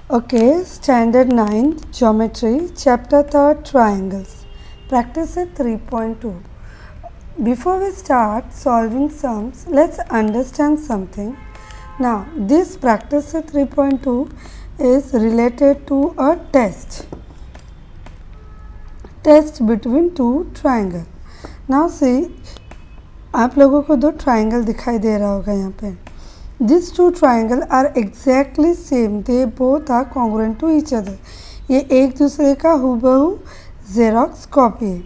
Okay, Standard 9th Geometry, Chapter 3rd Triangles. Practice at 3.2. Before we start solving sums, let's understand something. Now, this practice at 3.2 is related to a test between two triangles. Now see, आप लोगों को दो triangle दिखाई दे रहा होगा यहाँ पे. These two triangles are exactly same. They both are congruent to each other. ये एक दूसरे का हूबहू जेरोक्स कॉपी है.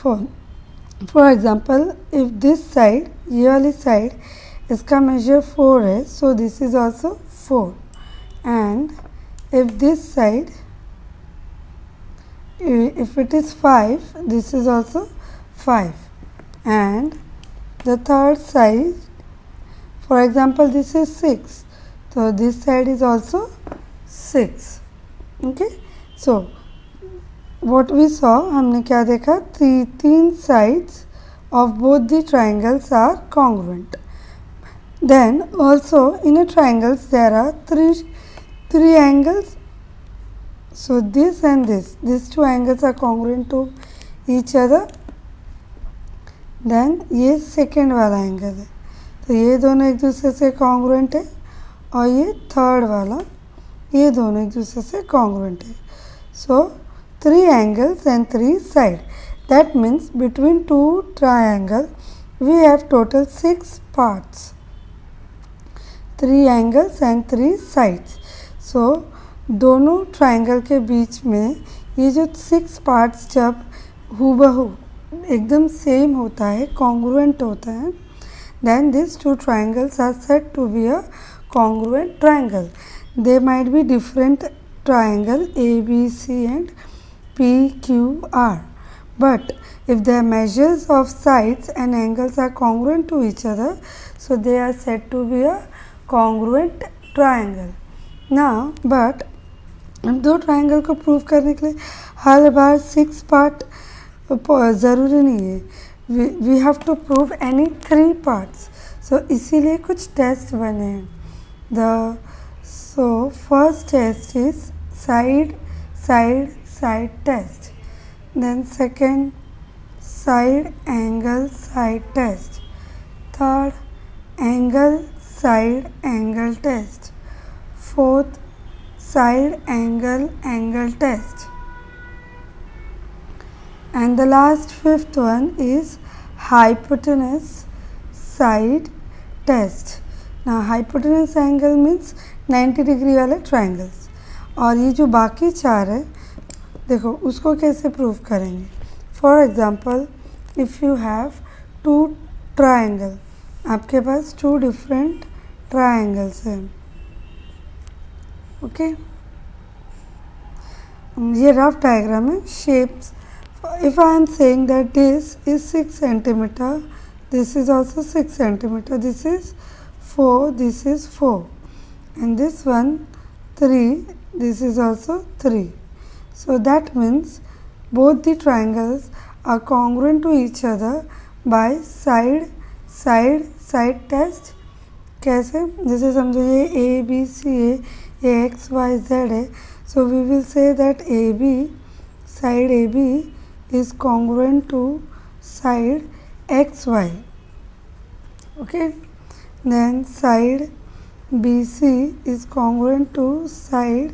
For example if this side, ये वाली साइड इसका मेजर 4 है, सो this is also 4. And if this side, if it is 5, this is also 5. And the third side, for example, this is 6, so this side is also 6. Okay, so what we saw, हमने क्या देखा, तीन sides of both the triangles are congruent. Then also in a triangles there are three angles. So this and these two angles are congruent to each other. Then ये second वाला angle है, तो ये दोनों एक दूसरे से कॉन्ग्रुएंट है, और ये थर्ड वाला, ये दोनों एक दूसरे से कॉन्ग्रुएंट है. सो 3 angles and 3 sides. That means between 2 triangles we have total 6 parts. 3 angles and 3 sides. So दोनों ट्राइंगल के बीच में ये जो 6 पार्ट्स जब हूबहू एकदम सेम होता है, कॉन्ग्रुएंट होता है, then these two triangles are said to be a congruent triangle. They might be different triangle A, B, C and P, Q, R. But if their measures of sides and angles are congruent to each other, so they are said to be a congruent triangle. Now, but दो triangle को prove करने के लिए हर बार 6 part ज़रूरी नहीं है. We have to prove any 3 parts. So इसीलिए कुछ टेस्ट बने हैं. So first test is side side side test. Then second side angle side test. Third angle side angle test. Fourth side angle test, and the last 5th one is hypotenuse side test. Now hypotenuse angle means 90 degree वाले triangles. और ये जो बाकी 4 है, देखो उसको कैसे prove करेंगे. For example if you have 2 triangle, आपके पास 2 डिफरेंट ट्राइंगल्स हैं. ओके, ये रफ डायग्राम है. Shapes, if I am saying that this is 6 centimetre, this is also 6 centimetre, this is 4, this is 4, and this one 3, this is also 3. So that means both the triangles are congruent to each other by side side side test. कैसे, जैसे समझो ये A B C है, ये x Y Z है, so we will say that AB, side AB is congruent to side XY. Okay, then side BC is congruent to side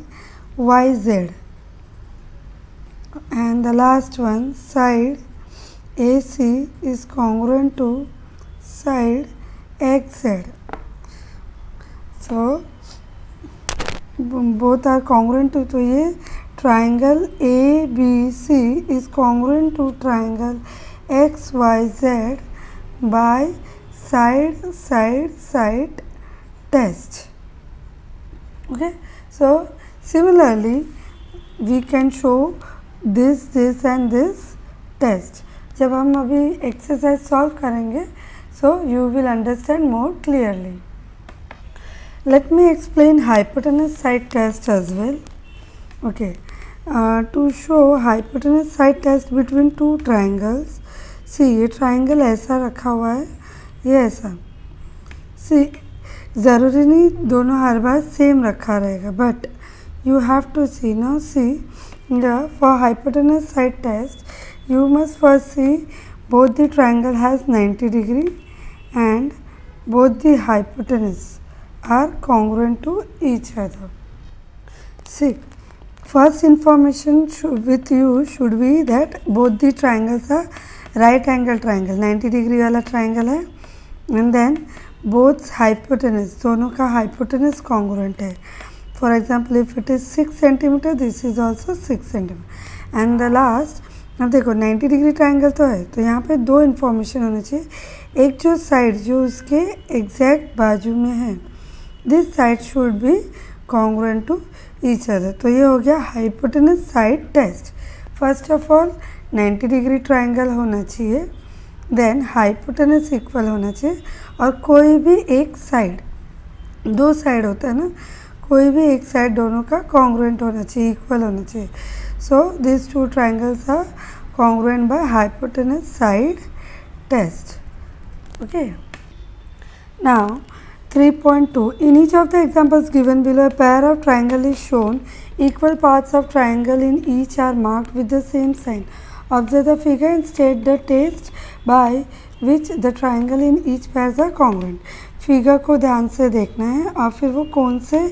YZ, and the last one side AC is congruent to side XZ. So both are congruent to, तो ये triangle ABC is congruent to triangle XYZ by side side side test. Okay, so similarly we can show this and this test. जब हम अभी exercise solve करेंगे, so you will understand more clearly. Let me explain hypotenuse side test as well. Okay, to show hypotenuse side test between 2 triangles, see ये triangle ऐसा रखा हुआ है, ये ऐसा. see ज़रूरी नहीं दोनों हर बार सेम रखा रहेगा, but you have to see. Now see, for hypotenuse side test, you must first see both the triangle has 90 degree and both the hypotenuse are congruent to each other. See, first information with you should be that both the triangles are right angle triangle, 90 degree वाला triangle है, and then both hypotenuse, दोनों का hypotenuse congruent है. For example, if it is 6 cm, this is also 6 cm. And the last, अब देखो 90 degree triangle तो है, तो यहाँ पे दो इन्फॉर्मेशन होनी चाहिए. एक जो साइड जो उसके एग्जैक्ट बाजू में है, this side should be congruent to each other. तो ये हो गया hypotenuse side test. First of all 90 degree triangle होना चाहिए, देन हाइपोटेनस इक्वल होना चाहिए, और कोई भी एक साइड, दो साइड होता है ना, कोई भी एक साइड दोनों का कॉन्ग्रुएंट होना चाहिए, इक्वल होना चाहिए. So these two triangles are congruent by hypotenuse side test. Okay. Now 3.2. In each of the examples given below, a pair of triangle is shown. Equal parts of triangle in each are marked with the same sign. Observe the figure and state the test by which the triangle in each pairs are congruent. Figure को ध्यान से देखना है और फिर वो कौन से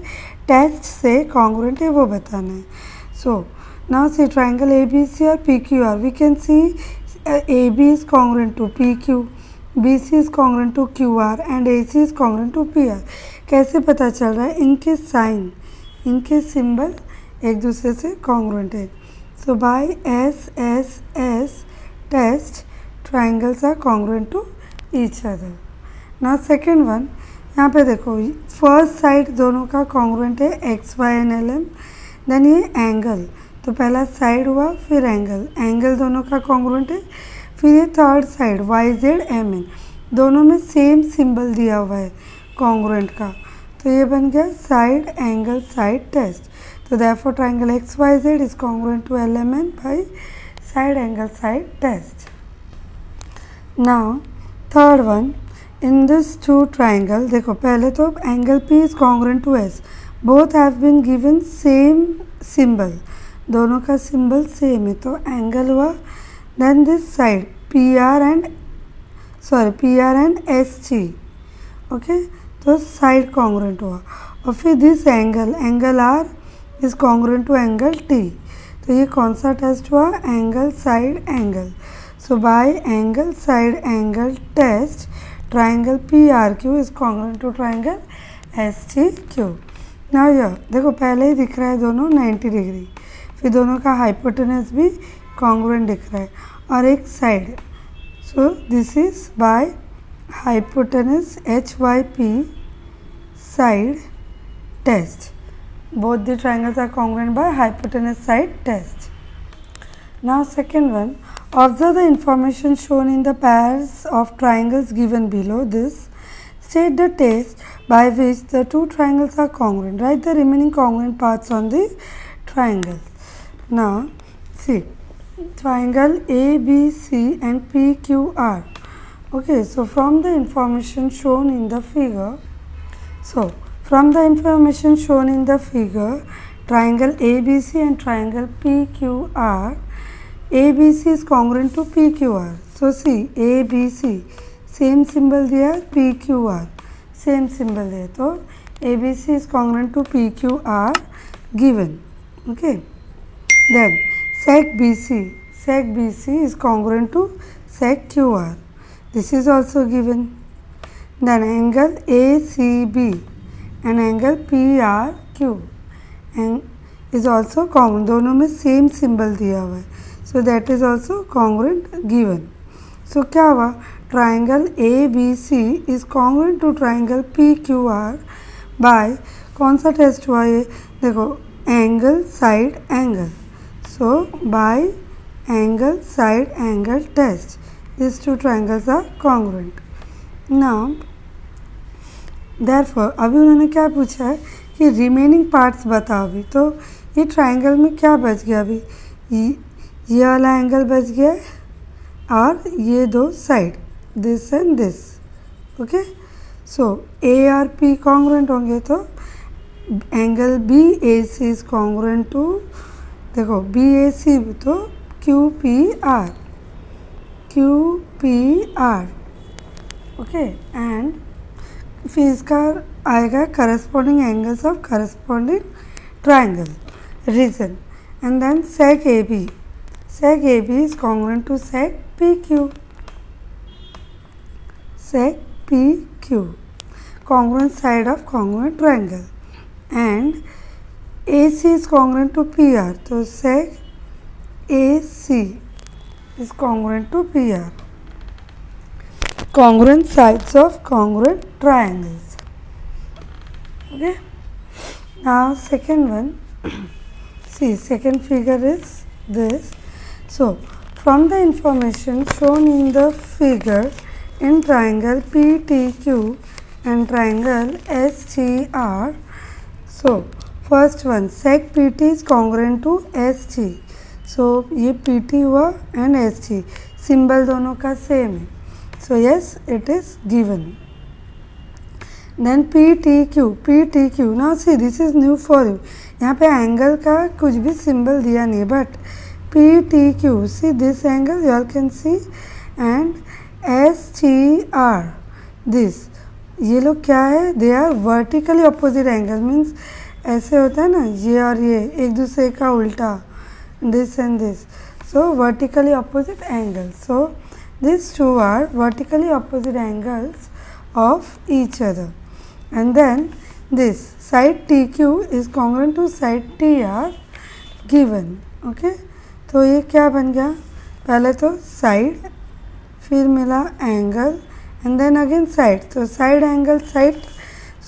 टेस्ट से कॉन्ग्रुएंट है वो बताना है. सो now see triangle ABC or PQR, we can see AB is congruent to PQ, BC is congruent to QR and AC is congruent to PR. कैसे पता चल रहा है? इनके साइन, इनके सिंबल एक दूसरे से congruent है. So by SSS test, triangles are congruent to each other. Now second one, यहाँ पे देखो फर्स्ट साइड दोनों का congruent है XY and LM. देन ये एंगल, तो पहला साइड हुआ फिर एंगल, एंगल दोनों का कॉन्ग्रुएंट है. फिर ये थर्ड साइड YZMN, दोनों में सेम सिंबल दिया हुआ है कॉन्ग्रुएंट का, तो ये बन गया साइड एंगल साइड टेस्ट. तो therefore triangle XYZ is congruent to LMN by side angle side test. Now third one, in this two triangle, देखो पहले तो angle P is congruent to S, both have been given same symbol, दोनों का symbol same है, तो angle हुआ. Then this side PR and SG, okay, तो side congruent हुआ. और फिर this angle R is congruent to angle T, तो ये कौन सा टेस्ट हुआ? Angle side angle. So by angle side angle test, triangle PRQ is congruent to triangle STQ. Now ये देखो पहले ही दिख रहा है दोनों 90 डिग्री, फिर दोनों का हाइपोटेनस भी कॉन्ग्रुएंट दिख रहा है और एक साइड. So this is by hypotenuse HYP side test. Both the triangles are congruent by hypotenuse side test. Now second one, observe the information shown in the pairs of triangles given below this. State the test by which the two triangles are congruent. Write the remaining congruent parts on the triangle. Now see, triangle ABC and PQR. Okay, so from the information shown in the figure, triangle ABC and triangle PQR, ABC is congruent to PQR. So see, ABC same symbol दिया, PQR same symbol दिया, तो ABC is congruent to PQR given. Okay, then sec BC is congruent to sec QR, this is also given. Then angle ACB and angle PRQ and is also congruent, दोनों में same symbol दिया हुआ है, so that is also congruent given. So क्या हुआ? Triangle ABC is congruent to triangle PQR by कौन सा test हुआ? ये देखो angle side angle. So by angle side angle test, this two triangles are congruent. Now therefore अभी उन्होंने क्या पूछा है कि रिमेनिंग पार्ट्स बताओ. अभी तो ये ट्राइंगल में क्या बच गया? अभी ये वाला एंगल बच गया और ये दो side, this and this. Okay, so A और P कॉन्ग्रुएंट होंगे तो angle B A C is congruent to, देखो बी ए सी तो Q P R, Q P R, okay. And फिर इसका आएगा corresponding angles of corresponding triangle reason, and then sec A B, sec AB is congruent to sec PQ, sec PQ, congruent side of congruent triangle, and AC is congruent to PR, so sec AC is congruent to PR, congruent sides of congruent triangles. Okay, now second one, see second figure is this. So, from the information shown in the figure, in triangle PTQ and triangle STR, so first one sec PT is congruent to ST. So, ये PT हुआ and ST, symbol दोनों का same है. So, yes, it is given. Then PTQ, now see this is new for you. यहाँ पे angle का कुछ भी symbol दिया नहीं, but PTQ, see this angle you all can see, and STR, this, ये लोग क्या है, they are vertically opposite angle, means ऐसे होता है ना, ये और ये एक दूसरे का उल्टा, this and this, so vertically opposite angles. So these two are vertically opposite angles of each other, and then this side TQ is congruent to side TR given. Okay, तो ये क्या बन गया, पहले तो साइड, फिर मिला angle, and then again side, तो side angle side,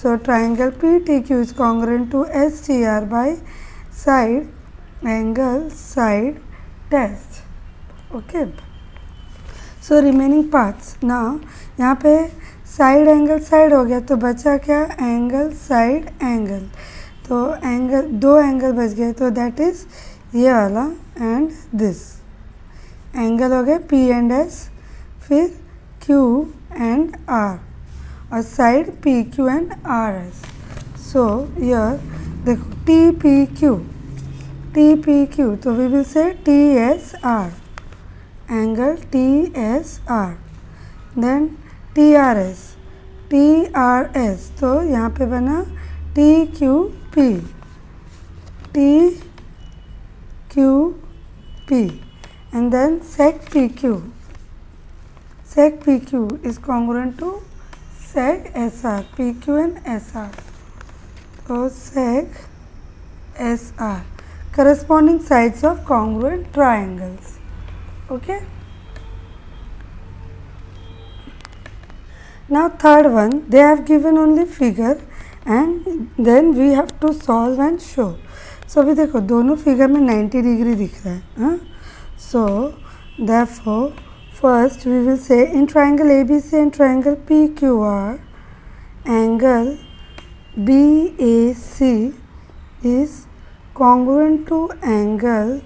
so triangle PTQ is congruent to STR by side angle side test. Okay, so remaining parts, now यहाँ पे साइड एंगल साइड हो गया, तो बचा क्या, एंगल साइड एंगल, तो angle दो एंगल बच गए, तो दैट इज़ ये वाला एंड दिस एंगल हो गए P एंड S, फिर Q एंड R, और side PQ and RS. So yeah देखो TPQ, तो we will say TSR, angle TSR, then TRS, तो यहाँ पे बना TQP, and then sec PQ is congruent to sec SR, PQ and SR, so sec SR, corresponding sides of congruent triangles. Okay, now third one, they have given only figure and then we have to solve and show. सो अभी देखो दोनों figure में 90 degree दिख रहा है, हाँ. So therefore first we will say in triangle ABC and triangle PQR, angle BAC is congruent to angle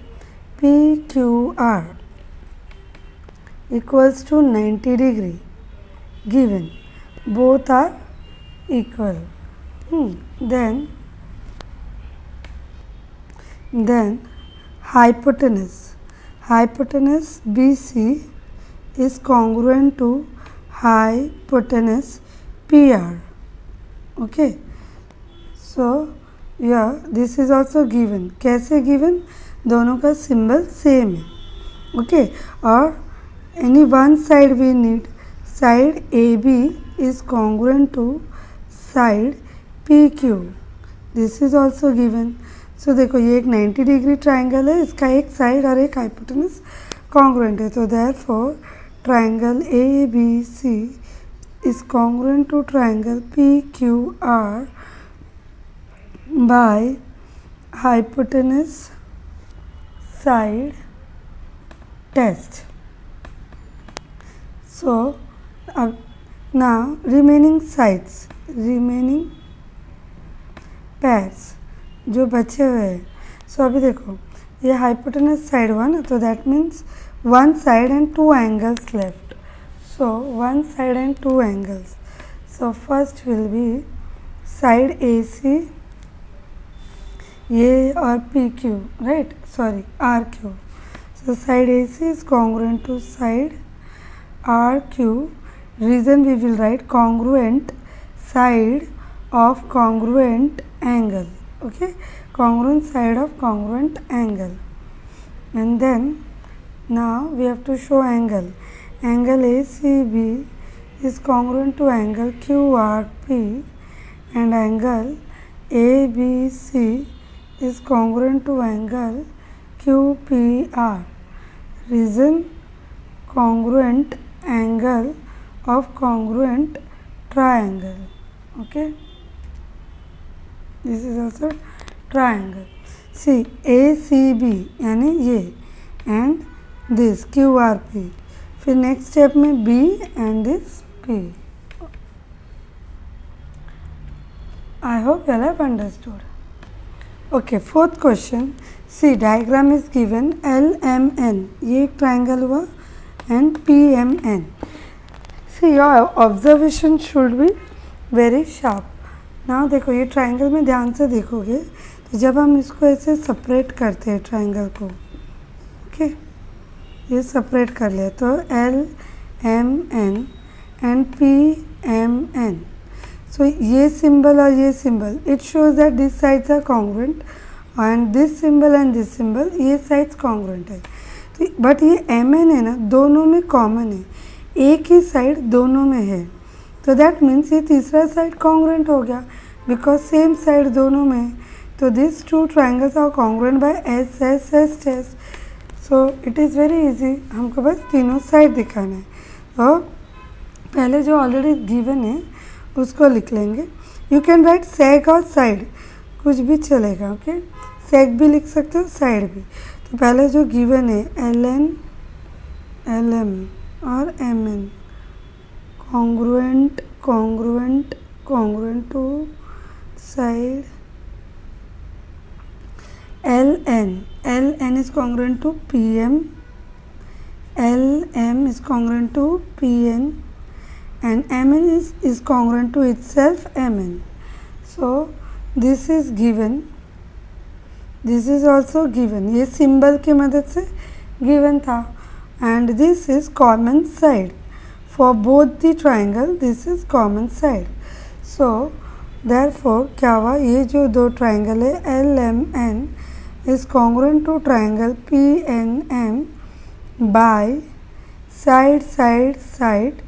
PQR equals to 90 degree given, both are equal. Then hypotenuse BC is congruent to hypotenuse PR. Okay, so yeah, this is also given. कैसे given, दोनों का symbol same है. Okay, और any one side we need, side AB is congruent to side PQ. This is also given. सो देखो ये एक 90 degree triangle है, इसका एक साइड और एक हाइपोटेनस कॉन्ग्रुएंट है, तो therefore triangle ABC is congruent to triangle PQR by hypotenuse side test. So अब now remaining sides, remaining pairs जो बचे हुए हैं. सो अभी देखो ये हाइपोटेनस साइड हुआ ना, तो that means one side and two angles left. So one side and two angles. So first will be side AC A or PQ, right? Sorry, RQ. So side AC is congruent to side RQ. Reason we will write congruent side of congruent angle. Okay, congruent side of congruent angle. And then now we have to show angle. Angle ACB is congruent to angle QRP, and angle ABC is congruent to angle QPR. Reason congruent angle of congruent triangle. Okay, this is also triangle. See, ACB यानी ये and this QRP. फिर next step में B and this P. I hope you all have understood. Okay, fourth question. See, diagram is given LMN. ये एक triangle हुआ and PMN. See, your observation should be very sharp. Now देखो ये triangle में ध्यान से देखोगे तो जब हम इसको ऐसे separate करते हैं triangle को, okay, ये separate कर लिया तो LMN and PMN. So ये symbol और ये symbol, it shows that these sides are congruent and this symbol and this symbol, ये sides congruent है. तो but ये MN है ना, दोनों में common है, एक ही side दोनों में है. तो that means ये तीसरा side congruent हो गया because same side दोनों में है. तो these two triangles are congruent by S, S, S, S. So it is very easy. हमको बस तीनों side दिखाना है. तो पहले जो already given है उसको लिख लेंगे. यू कैन राइट सेक और साइड, कुछ भी चलेगा. ओके, सेक भी लिख सकते हो, साइड भी. तो पहले जो गिवन है LN, LM और MN congruent congruent congruent to side. LN is congruent to PM, LM is congruent to PN, and MN is congruent to itself MN. So this is given, this is also given. ये symbol की मदद से given था. And this is common side for both the triangle. This is common side. So therefore क्या हुआ, ये जो दो triangle है LMN is congruent to triangle PNM by side side side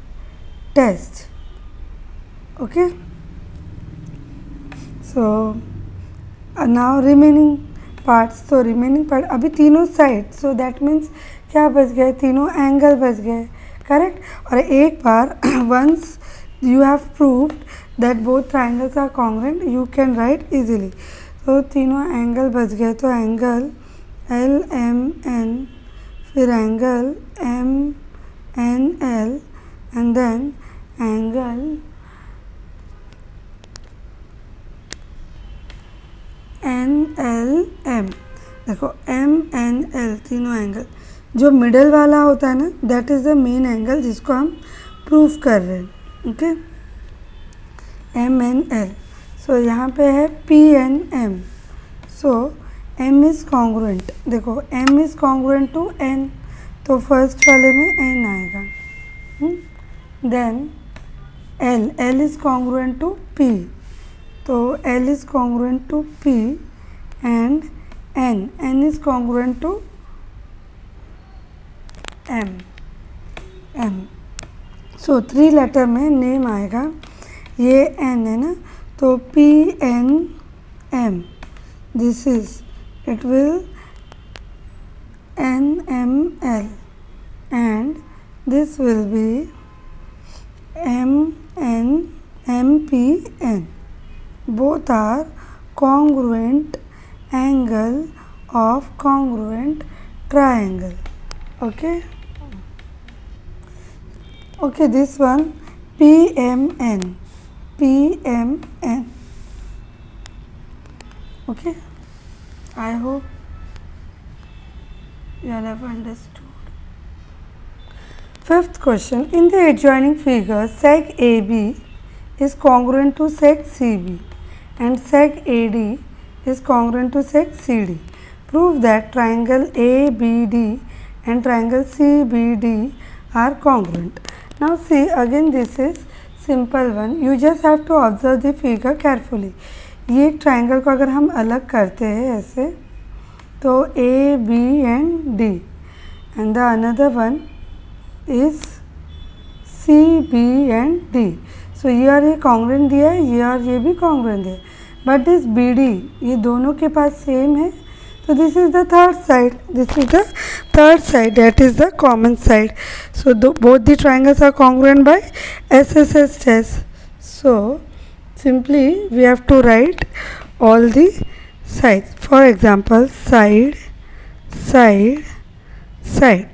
test. Okay, so now remaining parts. तो remaining part अभी तीनों side, so that means क्या बच गए, तीनों एंगल बच गए. करेक्ट. और एक बार once you have proved that both triangles are congruent, you can write easily. तो तीनों एंगल बच गए. तो एंगल LMN, फिर angle MNL and then angle NLM. देखो MNL तीनों एंगल, जो मिडल वाला होता है ना, that is the main angle जिसको हम प्रूफ कर रहे हैं. Okay, MNL. सो यहाँ पे है PNM. सो M इज़ कॉन्ग्रुएंट. देखो M is congruent to N, तो फर्स्ट वाले में N आएगा. Then L is congruent to P, तो L is congruent to P and N is congruent to M. So 3 letter में नेम आएगा. ये N है ना, तो PNM. This is, it will NML and this will be MPN. Both are congruent angle of congruent triangle. Okay. Okay, this one PMN. Okay, I hope you all have understood. Fifth question. In the adjoining figure, sec AB is congruent to sec CB and sec AD is congruent to sec CD. Prove that triangle ABD and triangle CBD are congruent. Now see, again this is simple one. You just have to observe the figure carefully. ये एक triangle को अगर हम अलग करते हैं ऐसे, तो A, B and D and the another one is C, B and D. So here ये congruent दिया है, ये और ये भी congruent है, but this BD ये दोनों के पास सेम है, so this is the third side. This is the third side, that is the common side. So both the triangles are congruent by SSS test. So simply we have to write all the sides. For example, side, side, side.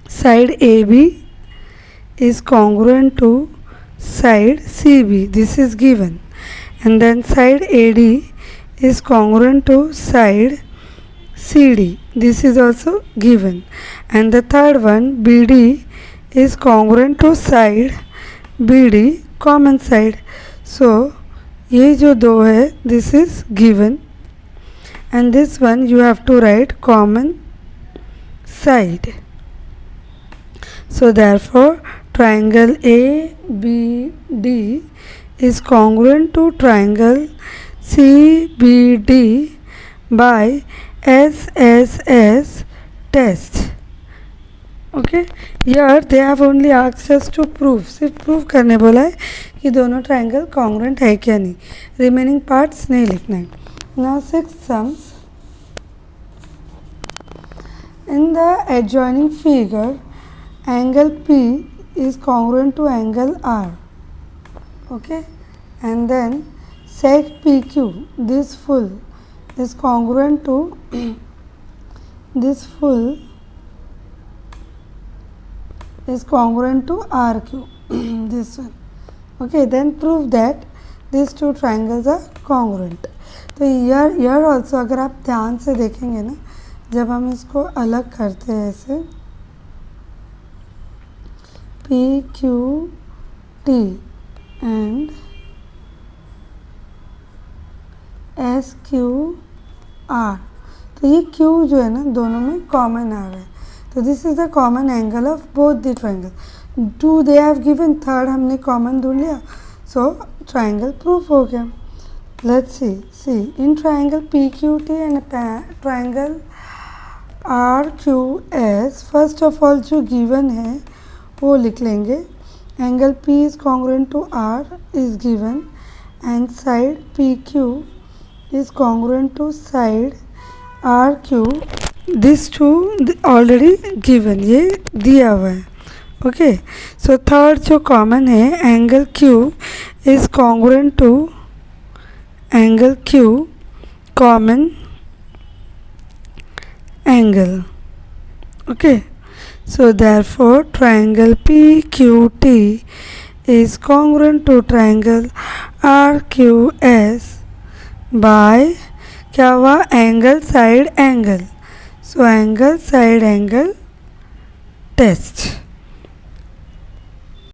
Side AB is congruent to side CB. This is given. And then side AD is congruent to side CD. This is also given. And the third one, BD, is congruent to side BD, common side. So ये जो दो है, this is given, and this one you have to write common side. So therefore triangle ABD is congruent to triangle CBD by SSS test. Okay, here they have only asked us to prove, सिर्फ prove करने बोला है कि दोनों triangle congruent है क्या नहीं, remaining parts नहीं लिखना है. Now 6 sums. In the adjoining figure, angle P is congruent to angle R. Okay, and then sec PQ, this full is congruent to this full is congruent to RQ. This one. Okay, then prove that these two triangles are congruent. तो here also अगर आप ध्यान से देखेंगे ना, जब हम इसको अलग करते हैं ऐसे PQT and SQR, तो ये Q जो है ना दोनों में कॉमन आ रहा है, तो this is the common angle of both the triangle. 2 they have given, third हमने कॉमन ढूंढ लिया, सो ट्राइंगल प्रूफ हो गया. Let's see in triangle PQT and triangle RQS, first of all जो गिवन है वो लिख लेंगे. Angle P is congruent to R is given and side PQ is congruent to side RQ. These two already given, ये दिया हुआ है. Okay, so third जो कॉमन है, angle Q is congruent to angle Q, common angle. Okay, so therefore triangle PQT is congruent to triangle RQS by क्या हुआ, angle side angle. So angle side angle test.